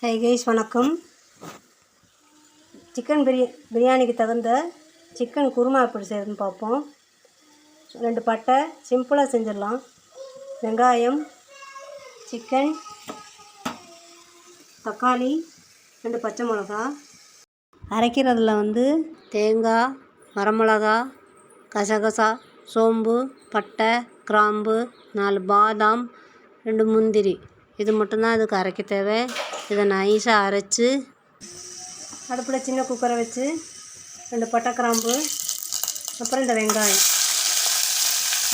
Hi guys, வணக்கம். Chicken பிரியாணிக்கு தகுந்த சிக்கன் குருமா எப்படி செய்யறதுன்னு பார்ப்போம். 2 பட்டை சிம்பிளாக செஞ்சிடலாம். வெங்காயம், சிக்கன், தக்காளி, 2 பச்சை மிளகா. அரைக்கிறதுல தேங்காய், வரமிளகா, கசகசா, சோம்பு, பட்டை, கிராம்பு, 4 பாதாம், 2 முந்திரி, இது மட்டும்தான் இதுக்கு அரைக்க தேவை. இதை நைஸாக அரைச்சி அடுப்பில் சின்ன குக்கரை வச்சு 2 பட்டை, கிராம்பு, அப்புறம் இந்த வெங்காயம்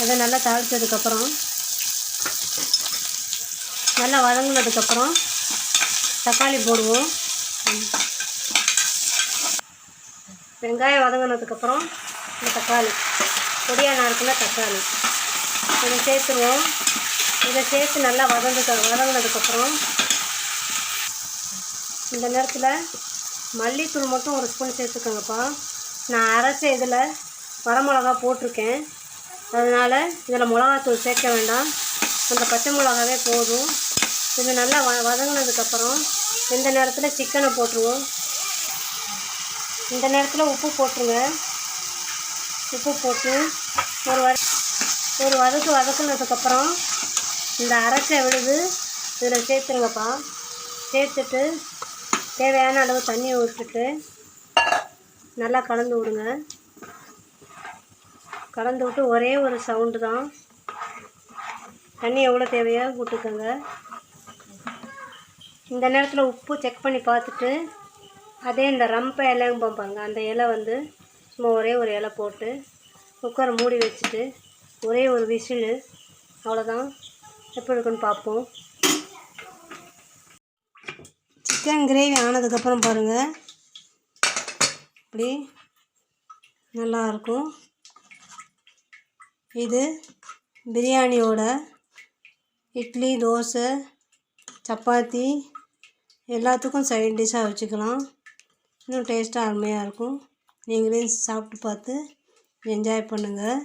அதை நல்லா தாளித்ததுக்கப்புறம் நல்லா வதங்கினதுக்கப்புறம் தக்காளி போடுவோம். வெங்காயம் வதங்கினதுக்கப்புறம் இந்த தக்காளி பொடியாக நறுக்குன தக்காளி இதை சேர்த்துருவோம். இதை சேர்த்து நல்லா வதங்கினதுக்கப்புறம் இந்த நேரத்தில் மல்லித்தூள் மட்டும் 1 ஸ்பூன் சேர்த்துக்கோங்கப்பா. நான் அரைச்ச இதில் வரமிளகா போட்டிருக்கேன், அதனால் இதில் மிளகாத்தூள் சேர்க்க வேண்டாம். அந்த பச்சை மிளகாவே போதும். இது நல்லா வதங்கினதுக்கப்புறம் இந்த நேரத்தில் சிக்கனை போட்டுருவோம். இந்த நேரத்தில் உப்பு போட்டுருங்க. உப்பு போட்டு ஒரு வதக்குனதுக்கப்புறம் இந்த அரைச்ச விழுது இதில் சேர்த்துருங்கப்பா. சேர்த்துட்டு தேவையான அளவு தண்ணி ஊற்றிட்டு நல்லா கலந்து விடுங்க. கலந்து விட்டு ஒரே ஒரு சவுண்டு தான், தண்ணி எவ்வளோ தேவையோ விட்டுக்கோங்க. இந்த நேரத்தில் உப்பு செக் பண்ணி பார்த்துட்டு அதே இந்த ரம்பை இலைங்க பாருங்க, அந்த இலை சும்மா ஒரே ஒரு இலை போட்டு குக்கரை மூடி வச்சுட்டு ஒரே ஒரு விசிலு, அவ்வளோதான். எப்படி இருக்குன்னு பார்ப்போம். சிக்கன் கிரேவி ஆனதுக்கப்புறம் பாருங்கள், இப்படி நல்லாயிருக்கும். இது பிரியாணியோட இட்லி, தோசை, சப்பாத்தி எல்லாத்துக்கும் சைட் டிஷ்ஷாக வச்சுக்கலாம். இன்னும் டேஸ்ட்டாக அருமையாக இருக்கும். நீங்களே சாப்பிட்டு பார்த்து என்ஜாய் பண்ணுங்கள்.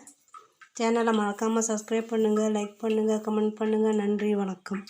சேனலை மறக்காமல் சப்ஸ்கிரைப் பண்ணுங்கள், லைக் பண்ணுங்கள், கமெண்ட் பண்ணுங்கள். நன்றி, வணக்கம்.